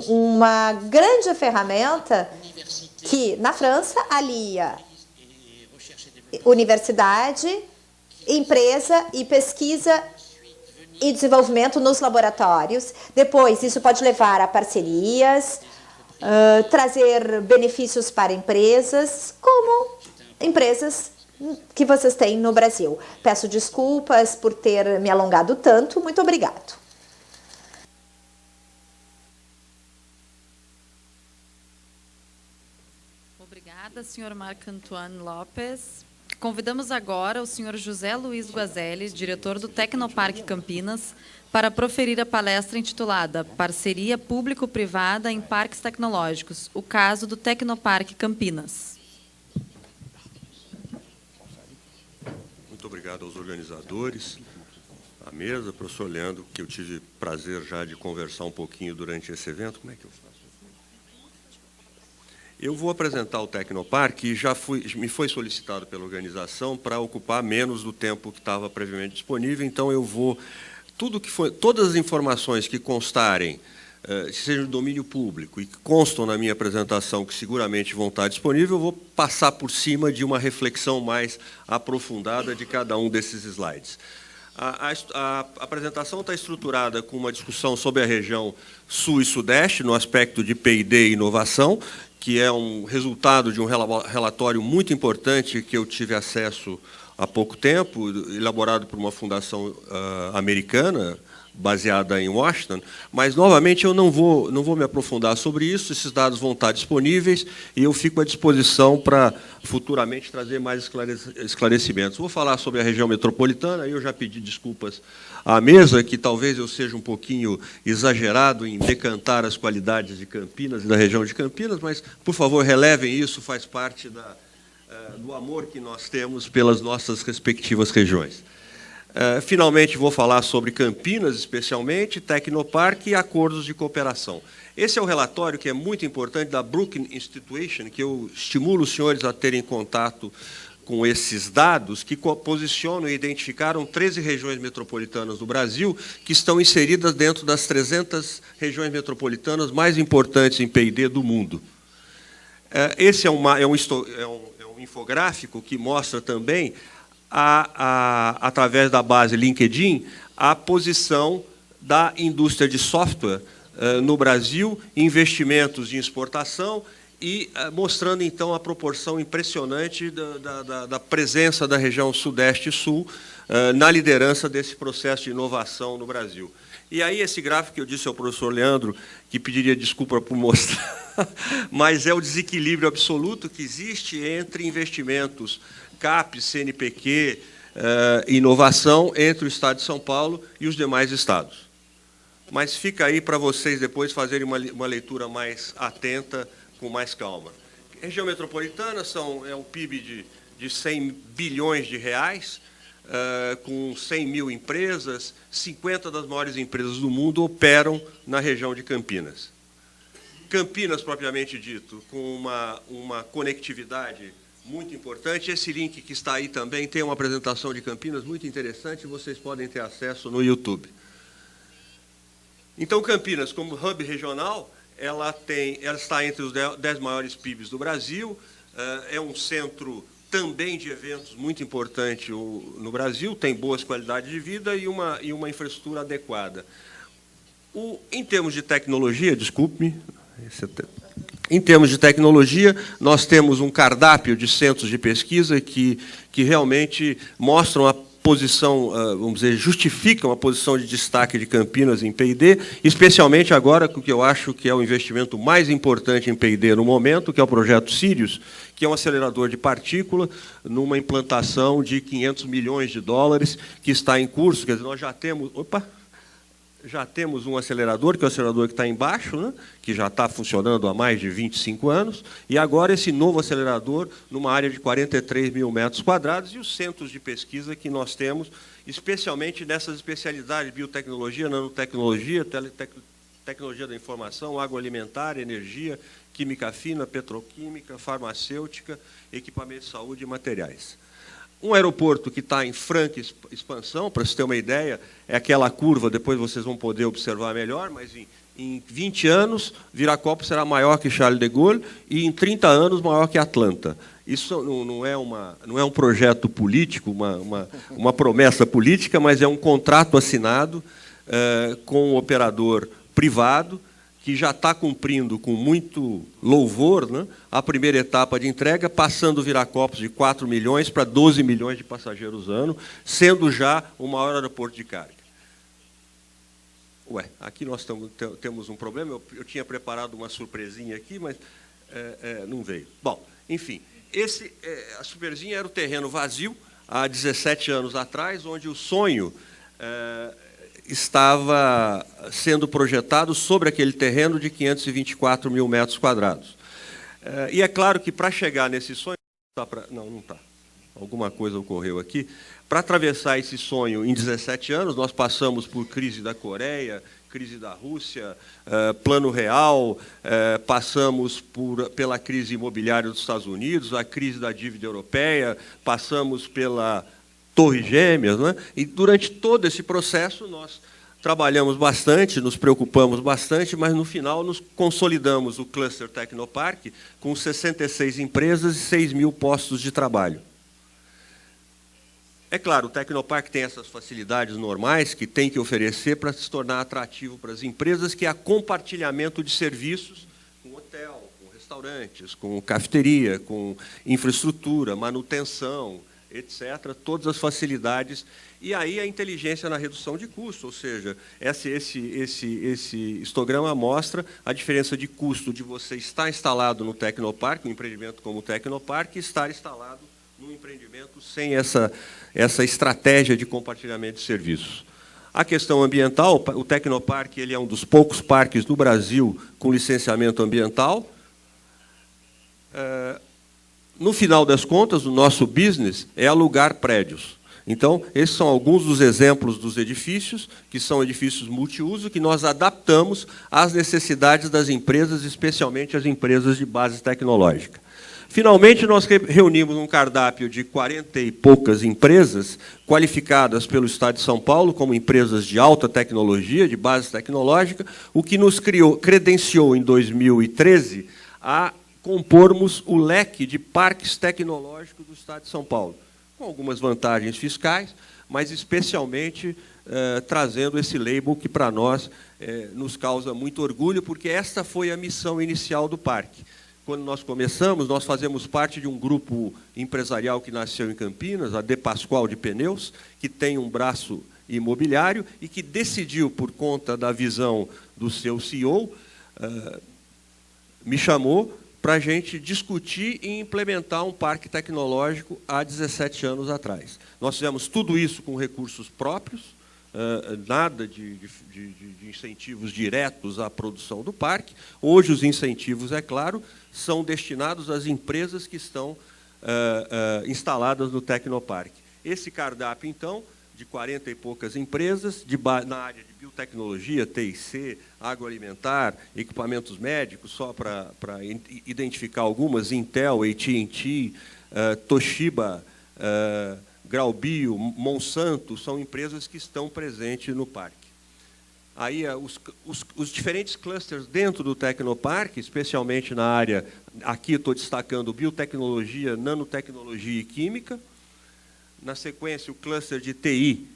uma grande ferramenta que, na França, alia universidade, empresa e pesquisa e desenvolvimento nos laboratórios. Depois, isso pode levar a parcerias, trazer benefícios para empresas, como empresas que vocês têm no Brasil. Peço desculpas por ter me alongado tanto. Muito obrigado. Obrigada, senhor Marc-Antoine Lopes. Convidamos agora o senhor José Luiz Guazelli, diretor do Tecnoparque Campinas, para proferir a palestra intitulada Parceria Público-Privada em Parques Tecnológicos, o caso do Tecnoparque Campinas. Muito obrigado aos organizadores, à mesa, professor Leandro, que eu tive prazer já de conversar um pouquinho durante esse evento. Como é que eu faço? Eu vou apresentar o Tecnoparque e me foi solicitado pela organização para ocupar menos do tempo que estava previamente disponível, então eu vou... todas as informações que constarem, sejam de domínio público e que constam na minha apresentação, que seguramente vão estar disponíveis, eu vou passar por cima de uma reflexão mais aprofundada de cada um desses slides. A apresentação está estruturada com uma discussão sobre a região sul e sudeste, no aspecto de P&D e inovação, que é um resultado de um relatório muito importante que eu tive acesso há pouco tempo, elaborado por uma fundação americana, baseada em Washington, mas, novamente, eu não vou me aprofundar sobre isso, esses dados vão estar disponíveis e eu fico à disposição para, futuramente, trazer mais esclarecimentos. Vou falar sobre a região metropolitana, eu já pedi desculpas à mesa, que talvez eu seja um pouquinho exagerado em decantar as qualidades de Campinas e da região de Campinas, mas, por favor, relevem isso, faz parte do amor que nós temos pelas nossas respectivas regiões. Finalmente, vou falar sobre Campinas, especialmente, Tecnoparque e acordos de cooperação. Esse é o relatório que é muito importante da Brookings Institution, que eu estimulo os senhores a terem contato com esses dados, que posicionam e identificaram 13 regiões metropolitanas do Brasil, que estão inseridas dentro das 300 regiões metropolitanas mais importantes em P&D do mundo. Esse é um infográfico que mostra também, através da base LinkedIn, a posição da indústria de software no Brasil, investimentos em exportação e mostrando, então, a proporção impressionante da presença da região Sudeste e Sul na liderança desse processo de inovação no Brasil. E aí, esse gráfico que eu disse ao professor Leandro, que pediria desculpa por mostrar, mas é o desequilíbrio absoluto que existe entre investimentos CAPES, CNPq, inovação entre o Estado de São Paulo e os demais estados. Mas fica aí para vocês depois fazerem uma leitura mais atenta, com mais calma. Região metropolitana é um PIB de 100 bilhões de reais, com 100 mil empresas, 50 das maiores empresas do mundo operam na região de Campinas. Campinas, propriamente dito, com uma conectividade muito importante. Esse link que está aí também tem uma apresentação de Campinas muito interessante, vocês podem ter acesso no YouTube. Então, Campinas, como hub regional, ela está entre os 10 maiores PIBs do Brasil, é um centro também de eventos muito importante no Brasil, tem boas qualidades de vida e uma infraestrutura adequada. Em termos de tecnologia, desculpe-me, em termos de tecnologia, nós temos um cardápio de centros de pesquisa que realmente mostram a posição, vamos dizer, justificam a posição de destaque de Campinas em P&D, especialmente agora com o que eu acho que é o investimento mais importante em P&D no momento, que é o projeto Sirius, que é um acelerador de partícula numa implantação de 500 milhões de dólares, que está em curso. Quer dizer, nós já temos um acelerador, que é o acelerador que está embaixo, né, que já está funcionando há mais de 25 anos, e agora esse novo acelerador numa área de 43 mil metros quadrados, e os centros de pesquisa que nós temos, especialmente nessas especialidades, biotecnologia, nanotecnologia, tecnologia da informação, agroalimentar, energia, química fina, petroquímica, farmacêutica, equipamento de saúde e materiais. Um aeroporto que está em franca expansão, para você ter uma ideia, é aquela curva, depois vocês vão poder observar melhor, mas em 20 anos, Viracopos será maior que Charles de Gaulle e em 30 anos maior que Atlanta. Isso não é um projeto político, uma promessa política, mas é um contrato assinado com um operador privado, que já está cumprindo com muito louvor, né, a primeira etapa de entrega, passando Viracopos de 4 milhões para 12 milhões de passageiros ano, sendo já o maior aeroporto de carga. Aqui nós temos um problema, eu tinha preparado uma surpresinha aqui, mas não veio. Bom, enfim, a surpresinha era o terreno vazio, há 17 anos atrás, onde o sonho estava sendo projetado sobre aquele terreno de 524 mil metros quadrados. E é claro que, para chegar nesse sonho... Não está. Alguma coisa ocorreu aqui. Para atravessar esse sonho em 17 anos, nós passamos por crise da Coreia, crise da Rússia, Plano Real, passamos pela crise imobiliária dos Estados Unidos, a crise da dívida europeia, passamos pela Torre Gêmeas, né? E durante todo esse processo nós trabalhamos bastante, nos preocupamos bastante, mas no final nos consolidamos o Cluster Tecnopark com 66 empresas e 6 mil postos de trabalho. É claro, o Tecnopark tem essas facilidades normais que tem que oferecer para se tornar atrativo para as empresas, que é compartilhamento de serviços com hotel, com restaurantes, com cafeteria, com infraestrutura, manutenção, etc., todas as facilidades, e aí a inteligência na redução de custo, ou seja, esse histograma mostra a diferença de custo de você estar instalado no Tecnopark, um empreendimento como o Tecnopark, e estar instalado num empreendimento sem essa estratégia de compartilhamento de serviços. A questão ambiental, o Tecnopark ele é um dos poucos parques do Brasil com licenciamento ambiental. No final das contas, o nosso business é alugar prédios. Então, esses são alguns dos exemplos dos edifícios, que são edifícios multiuso, que nós adaptamos às necessidades das empresas, especialmente as empresas de base tecnológica. Finalmente, nós reunimos um cardápio de 40 e poucas empresas qualificadas pelo Estado de São Paulo como empresas de alta tecnologia, de base tecnológica, o que nos credenciou, em 2013, a compormos o leque de parques tecnológicos do Estado de São Paulo, com algumas vantagens fiscais, mas especialmente trazendo esse label que, para nós, nos causa muito orgulho, porque esta foi a missão inicial do parque. Quando nós começamos, nós fazemos parte de um grupo empresarial que nasceu em Campinas, a De Pascoal de Pneus, que tem um braço imobiliário e que decidiu, por conta da visão do seu CEO, me chamou para a gente discutir e implementar um parque tecnológico há 17 anos atrás. Nós fizemos tudo isso com recursos próprios, nada de incentivos diretos à produção do parque. Hoje, os incentivos, é claro, são destinados às empresas que estão instaladas no Tecnopark. Esse cardápio, então, de 40 e poucas empresas, na área de biotecnologia, TIC, agroalimentar, equipamentos médicos, só para identificar algumas, Intel, AT&T, Toshiba, Graubio, Monsanto, são empresas que estão presentes no parque. aí os diferentes clusters dentro do Tecnoparque, especialmente na área, aqui estou destacando biotecnologia, nanotecnologia e química. Na sequência, o cluster de TI,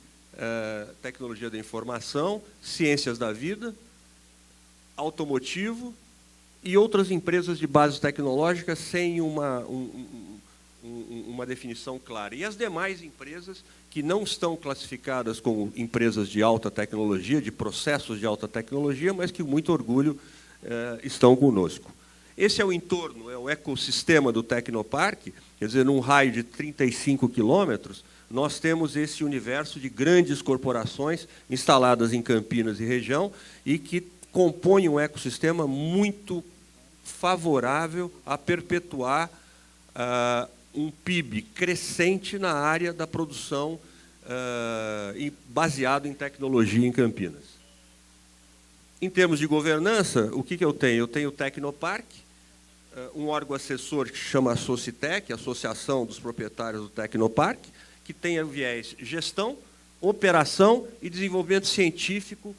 tecnologia da informação, ciências da vida, automotivo e outras empresas de base tecnológica sem uma definição clara. E as demais empresas que não estão classificadas como empresas de alta tecnologia, de processos de alta tecnologia, mas que, com muito orgulho, estão conosco. Esse é o entorno, é o ecossistema do Tecnoparque, quer dizer, num raio de 35 quilômetros, nós temos esse universo de grandes corporações instaladas em Campinas e região e que compõem um ecossistema muito favorável a perpetuar um PIB crescente na área da produção baseado em tecnologia em Campinas. Em termos de governança, o que eu tenho? Eu tenho o Tecnoparque, um órgão assessor que se chama Associtec, Associação dos Proprietários do Tecnoparque, que tem o viés gestão, operação e desenvolvimento científico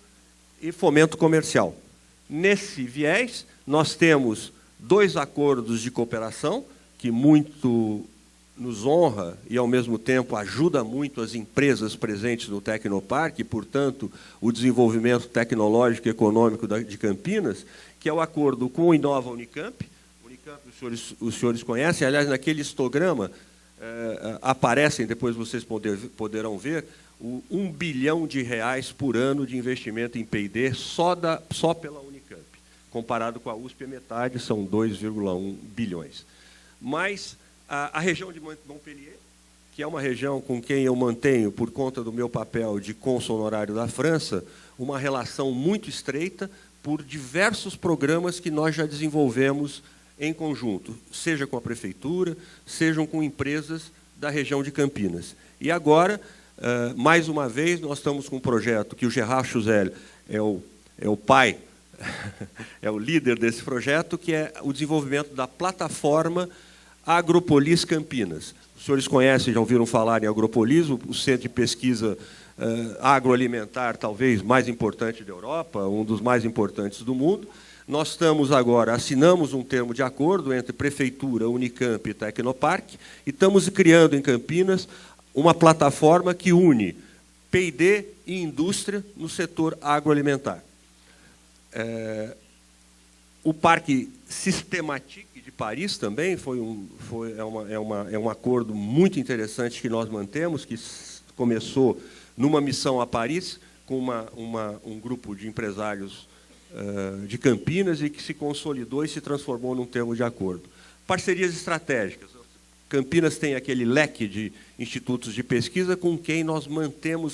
e fomento comercial. Nesse viés, nós temos 2 acordos de cooperação, que muito nos honra e, ao mesmo tempo, ajuda muito as empresas presentes no Tecnoparque, e, portanto, o desenvolvimento tecnológico e econômico de Campinas, que é o acordo com o Inova Unicamp. Unicamp, os senhores conhecem, aliás, naquele histograma aparecem, depois vocês poderão ver, o R$1 bilhão por ano de investimento em P&D só pela Unicamp. Comparado com a USP, é metade, são 2,1 bilhões. Mas a região de Montpellier, que é uma região com quem eu mantenho, por conta do meu papel de cônsul honorário da França, uma relação muito estreita por diversos programas que nós já desenvolvemos em conjunto, seja com a prefeitura, sejam com empresas da região de Campinas. E agora, mais uma vez, nós estamos com um projeto que o Gerard Chuzel é o pai, é o líder desse projeto, que é o desenvolvimento da plataforma Agropolis Campinas. Os senhores conhecem, já ouviram falar em Agropolis, o centro de pesquisa agroalimentar, talvez mais importante da Europa, um dos mais importantes do mundo. Nós estamos agora, assinamos um termo de acordo entre Prefeitura, Unicamp e Tecnoparque, e estamos criando em Campinas uma plataforma que une P&D e indústria no setor agroalimentar. O Parque Systématique de Paris também é um acordo muito interessante que nós mantemos, que começou numa missão a Paris, com um grupo de empresários de Campinas e que se consolidou e se transformou num termo de acordo. Parcerias estratégicas. Campinas tem aquele leque de institutos de pesquisa com quem nós mantemos